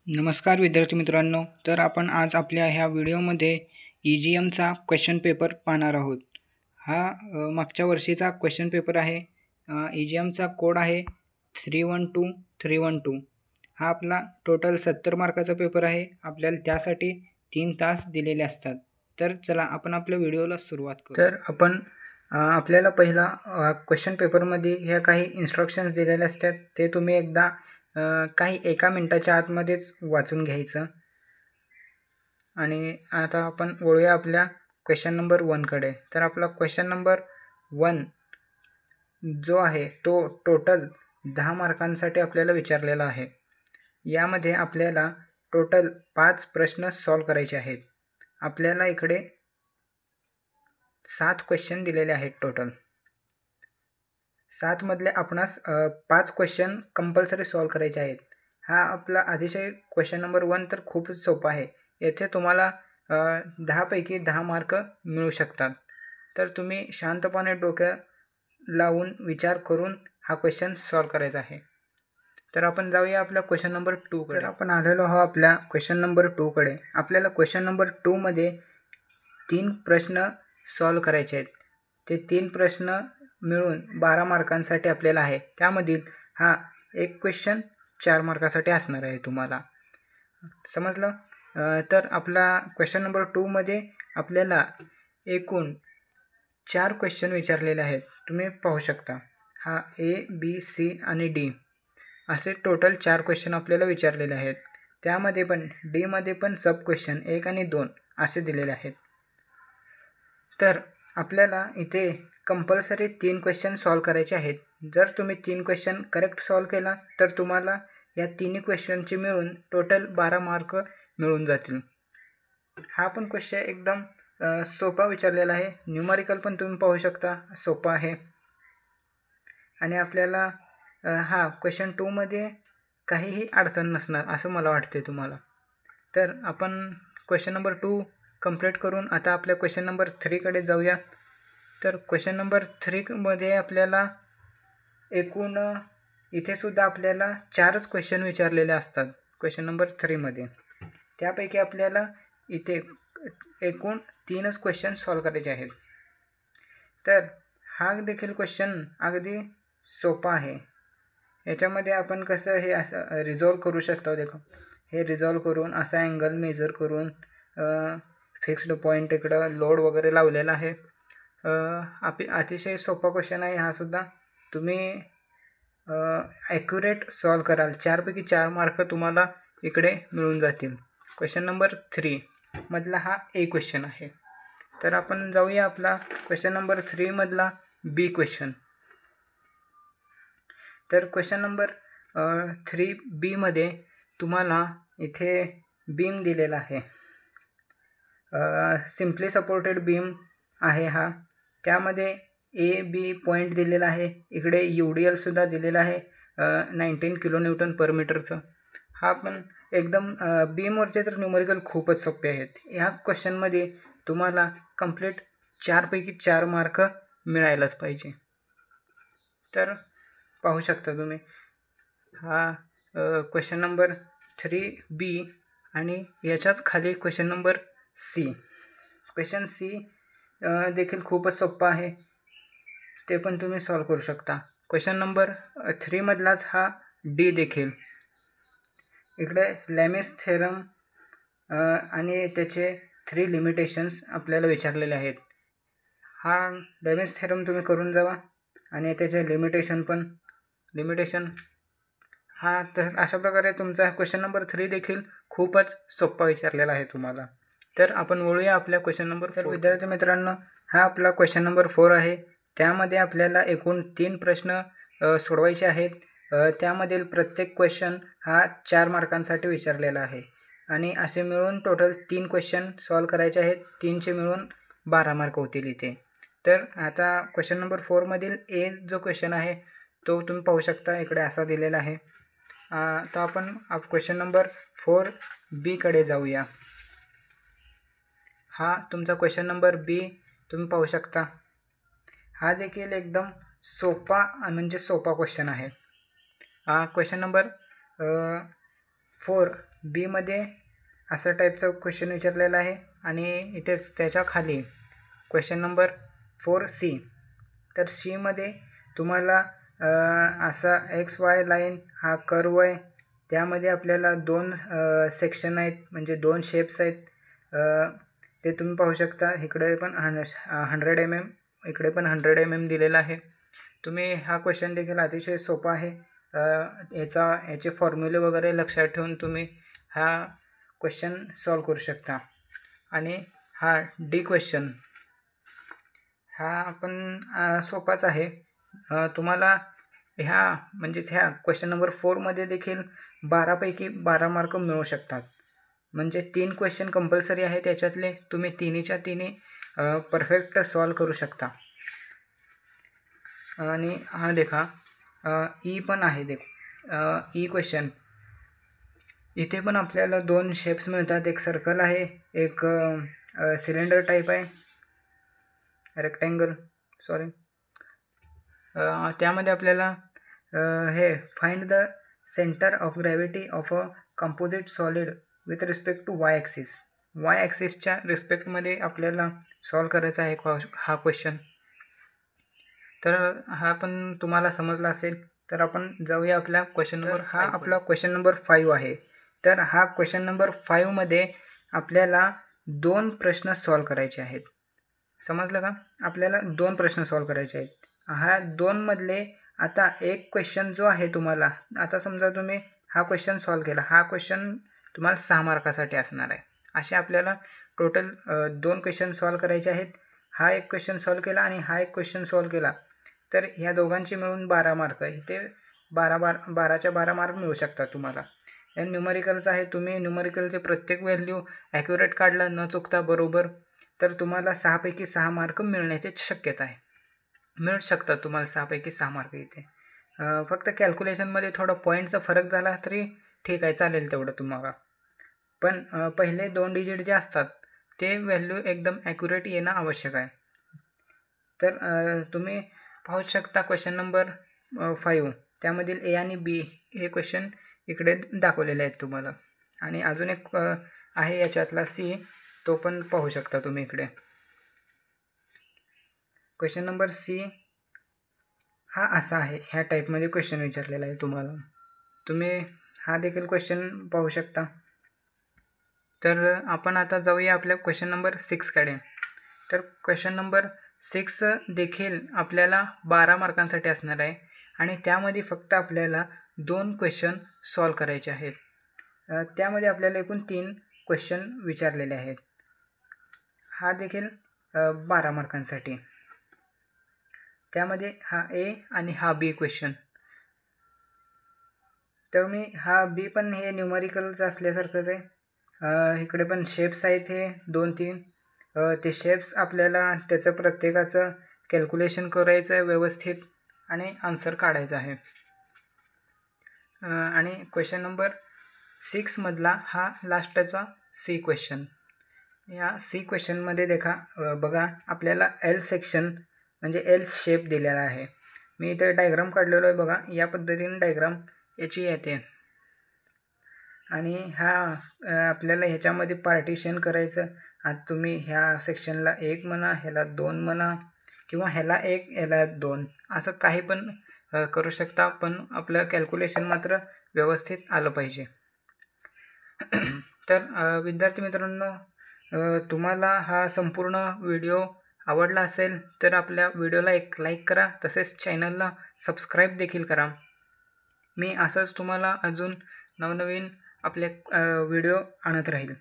नमस्कार विद्यार्थी मित्रांनो, तर आपण आज आपल्या ह्या व्हिडिओमध्ये EGMचा क्वेश्चन पेपर पाहणार आहोत। हा मागच्या वर्षीचा क्वेश्चन पेपर आहे। EGMचा कोड आहे 312312। हा आपला टोटल 70 मार्काचा पेपर आहे। आपल्याला त्यासाठी 3 तास दिलेले असतात। तर चला आपण आपल्या व्हिडिओला सुरुवात करू। तर आपण आपल्याला पहिला क्वेश्चन पेपरमध्ये ह्या काही इन्स्ट्रक्शन्स दिलेले असतात, ते तुम्ही एकदा काही 1 मिनिटाच्या आतमध्येच वाचून घ्यायचं। आणि आता आपण वळूया आपल्या क्वेश्चन नंबर 1 कडे। तर आपला क्वेश्चन नंबर 1 जो आहे तो टोटल 10 मार्कांसाठी आपल्याला विचारलेला आहे। यामध्ये आपल्याला टोटल 5 प्रश्न सॉल्व करायचे आहेत। आपल्याला इकडे 7 क्वेश्चन दिलेले आहेत। टोटल 7 मधले आपणास 5 क्वेश्चन कंपल्सरी सॉल्व करायचे आहेत। हा आपला अतिशय क्वेश्चन नंबर 1 तर खूपच सोपा आहे। येथे तुम्हाला 10 पैकी 10 मार्क मिळू शकतात। तर तुम्ही शांतपणे डोक्यात लावून विचार करून हा क्वेश्चन सॉल्व करायचा आहे। तर आपण जाऊया आपल्या क्वेश्चन नंबर 2 कडे। तर आपण आलेलो आहोत आपल्या क्वेश्चन नंबर 2 कडे। आपल्याला क्वेश्चन नंबर 2 मध्ये 3 प्रश्न सॉल्व करायचे आहेत। ते 3 प्रश्न मिळून 12 मार्कांसाठी आपल्याला आहे। त्यामधील हा एक क्वेश्चन 4 मार्कासाठी असणार आहे। तुम्हाला समजलं? तर आपला क्वेश्चन नंबर 2 मध्ये आपल्याला एकूण 4 क्वेश्चन विचारलेले आहेत। तुम्ही पाहू शकता, हा A, B, C आणि D असे टोटल 4 क्वेश्चन आपल्याला विचारलेले आहेत। त्यामध्ये पण D मध्ये पण सब क्वेश्चन 1 आणि 2 असे दिलेले आहेत। तर आपल्याला इथे कंपल्सरी 3 क्वेश्चन सॉल्व करायचे आहेत। जर तुम्ही 3 क्वेश्चन करेक्ट सॉल्व केला तर तुम्हाला या तिन्ही क्वेश्चनचे मिळून टोटल 12 मार्क मिळून जातील। हा पण क्वेश्चन एकदम सोपा विचारलेला आहे। न्यूमरिकल पण तुम्ही पाहू शकता सोपा आहे। आणि आपल्याला हा क्वेश्चन 2 मध्ये काहीही अडचण नसणार असं मला वाटते तुम्हाला। तर आपण क्वेश्चन नंबर 2 कंप्लीट करून आता आपल्या क्वेश्चन नंबर 3 कडे जाऊया। तर क्वेश्चन नंबर 3 मध्ये आपल्याला एकूण इथे सुद्धा आपल्याला 4च क्वेश्चन विचारलेले असतात क्वेश्चन नंबर 3 मध्ये। त्यापैकी आपल्याला इथे एकूण 3च क्वेश्चन सॉल्व करायचे आहेत। तर हा देखील क्वेश्चन अगदी सोपा आहे। याच्यामध्ये आपण कसं हे असं रिझॉल्व करू शकतो। देखो हे रिझॉल्व करून असा अँगल मेजर करून फिक्स्ड पॉईंट इकडं लोड वगैरे लावलेला आहे। अतिशय सोपा क्वेश्चन आहे हा सुद्धा। तुम्ही ॲक्युरेट सॉल्व कराल 4 पैकी 4 मार्क तुम्हाला इकडे मिळून जातील। क्वेश्चन नंबर 3 मधला हा A क्वेश्चन आहे। तर आपण जाऊया आपला क्वेश्चन नंबर 3 मधला B क्वेश्चन। तर क्वेश्चन नंबर 3B मध्ये तुम्हाला इथे बीम दिलेला आहे। सिम्पली सपोर्टेड बीम आहे हा। त्यामध्ये A, B पॉईंट दिलेला आहे। इकडे UDL सुद्धा दिलेला आहे 19 किलो न्यूटन पर मीटरचं। हा पण एकदम बीमवरचे तर न्यूमरिकल खूपच सोपे आहेत। ह्या क्वेश्चनमध्ये तुम्हाला कंप्लीट 4 पैकी 4 मार्क मिळायलाच पाहिजे। तर पाहू शकता तुम्ही हा क्वेश्चन नंबर 3B आणि याच्याच खाली question number C। Question C देखील खूपच सोपा आहे, ते पण तुम्ही सॉल्व करू शकता। क्वेश्चन नंबर 3 मधलाच हा D देखील। इकडे लॅमेस थेरम आणि त्याचे 3 लिमिटेशन्स आपल्याला विचारलेले आहेत। हा लॅमेस थेरम तुम्ही करून जावा आणि त्याचे लिमिटेशन हा तर अशा प्रकारे तुमचा क्वेश्चन नंबर 3 देखील खूपच सोपा विचारलेला आहे तुम्हाला। तर आपण वळूया आपल्या क्वेश्चन नंबर 4। विद्यार्थी मित्रांनो, हा आपला क्वेश्चन नंबर 4 आहे। त्यामध्ये आपल्याला एकूण 3 प्रश्न सोडवायचे आहेत। त्यामधील प्रत्येक क्वेश्चन हा 4 मार्कांसाठी विचारलेला आहे आणि असे मिळून टोटल 3 क्वेश्चन सॉल्व करायचे आहेत। 3चे मिळून 12 मार्क होतील इथे। तर आता क्वेश्चन नंबर 4 मधील A जो क्वेश्चन आहे तो तुम्ही पाहू शकता इकडे असा दिलेला आहे। तर आपण क्वेश्चन नंबर 4B कडे जाऊया। हा तुमचा क्वेश्चन नंबर B तुम्ही पाहू शकता। हा देखील एकदम सोपा म्हणजे सोपा क्वेश्चन आहे। क्वेश्चन नंबर 4 बीमध्ये असं टाईपचं क्वेश्चन विचारलेलं आहे आणि इथेच त्याच्या खाली क्वेश्चन नंबर 4C. तर सीमध्ये तुम्हाला असा XY लाईन हा कर्व आहे, त्यामध्ये आपल्याला 2 सेक्शन आहेत, म्हणजे 2 शेप्स आहेत. ते तुम्ही पाहू शकता. इकडे पण 100 mm, इकडे पण 100 mm दिलेला आहे. तुम्ही हा क्वेश्चन देखील अतिशय सोपा आहे. याचे फॉर्म्युले वगैरे लक्षात ठेवून तुम्ही हा क्वेश्चन सॉल्व करू शकता. आणि हा डी क्वेश्चन हा पण सोपाच आहे. तुम्हाला ह्या क्वेश्चन नंबर 4मध्ये देखील 12 पैकी 12 मार्क मिळू शकतात. म्हणजे 3 क्वेश्चन कंपल्सरी आहे, त्याच्यातले तुम्ही तिन्हीच्या तिन्ही परफेक्ट सॉल्व करू शकता. आणि हा देखा ई पण आहे. ई क्वेश्चन इथे पण आपल्याला 2 शेप्स मिळतात. एक सर्कल आहे, एक सिलेंडर टाईप आहे, रेक्टँगल सॉरी. त्यामध्ये आपल्याला हे find the centre of gravity of a composite solid with respect to y axis. Y ॲक्सिसच्या रिस्पेक्टमध्ये आपल्याला सॉल्व करायचा आहे हा क्वेश्चन. तर हा पण तुम्हाला समजला असेल. तर आपण जाऊया आपल्या क्वेश्चन नंबर. हा आपला क्वेश्चन नंबर 5 आहे. तर हा क्वेश्चन नंबर 5मध्ये आपल्याला 2 प्रश्न सॉल्व करायचे आहेत. समजलं का? आपल्याला 2 प्रश्न सॉल्व करायचे आहेत. ह्या 2मधले आता एक क्वेश्चन जो आहे तुम्हाला, आता समजा तुम्ही हा क्वेश्चन सॉल्व केला, हा क्वेश्चन तुम्हाला 6 मार्कासाठी असणार आहे. असे आपल्याला टोटल 2 क्वेश्चन सॉल्व करायचे आहेत. हा एक क्वेश्चन सॉल्व केला आणि हा एक क्वेश्चन सॉल्व केला, तर ह्या दोघांचे मिळून 12 मार्क. इथे 12च्या 12 मार्क मिळू शकतात तुम्हाला. आणि न्यूमरिकलचं आहे, तुम्ही न्यूमरिकलचे प्रत्येक व्हॅल्यू ॲक्युरेट काढला न चुकता बरोबर, तर तुम्हाला 6 पैकी 6 मार्क मिळण्याची शक्यता आहे. मिळू शकतात तुम्हाला 6 पैकी 6 मार्क इथे. फक्त कॅल्क्युलेशनमध्ये थोडा पॉईंटचा फरक झाला तरी ठीक आहे, चालेल तेवढं तुम्हाला. पण पहिले 2 डिजिट जे असतात ते व्हॅल्यू एकदम ॲक्युरेट येणं आवश्यक आहे. तर तुम्ही पाहू शकता क्वेश्चन नंबर 5, त्यामधील ए आणि बी हे क्वेश्चन इकडे दाखवलेले आहेत तुम्हाला. आणि अजून एक आहे याच्यातला सी, तो पण पाहू शकता तुम्ही इकडे. क्वेश्चन नंबर सी हा असा आहे, ह्या टाईपमध्ये क्वेश्चन विचारलेला आहे तुम्हाला. तुम्ही हा देखील क्वेश्चन पाहू शकता. तर आपण आता जाऊया आपल्या क्वेश्चन नंबर 6कडे. तर क्वेश्चन नंबर 6 देखील आपल्याला 12 मार्कांसाठी असणार आहे आणि त्यामध्ये फक्त आपल्याला 2 क्वेश्चन सॉल्व करायचे आहेत. त्यामध्ये आपल्याला एकूण 3 क्वेश्चन विचारलेले आहेत. हा देखील 12 मार्कांसाठी. त्यामध्ये हा ए आणि हा बी क्वेश्चन. तर मी हा बी पण हे न्यूमरिकलचं असल्यासारखंच आहे. इकडे पण शेप्स आहेत हे 2-3. ते शेप्स आपल्याला त्याचं प्रत्येकाचं कॅल्क्युलेशन करायचं आहे व्यवस्थित आणि आन्सर काढायचा आहे. आणि क्वेश्चन नंबर 6मधला हा लास्टचा सी क्वेश्चन. या सी क्वेश्चनमध्ये बघा आपल्याला एल सेक्शन म्हणजे एल शेप दिलेला आहे. मी इथे डायग्राम काढलेलो आहे बघा, या पद्धतीने डायग्राम याची येते. आणि आपल्याला ह्याच्यामध्ये पार्टिशन करायचं. आता तुम्ही ह्या सेक्शनला 1 म्हणा, ह्याला 2 म्हणा, किंवा ह्याला 1 ह्याला 2 असं काही पण करू शकता, पण आपलं कॅल्क्युलेशन मात्र व्यवस्थित आलं पाहिजे. तर विद्यार्थी मित्रांनो, तुम्हाला हा संपूर्ण व्हिडिओ आवडला असेल तर आपल्या व्हिडिओला एक लाईक करा, तसेच चॅनलला सबस्क्राईब देखील करा. मी असंच तुम्हाला अजून नवनवीन आपले व्हिडिओ आणत राहील.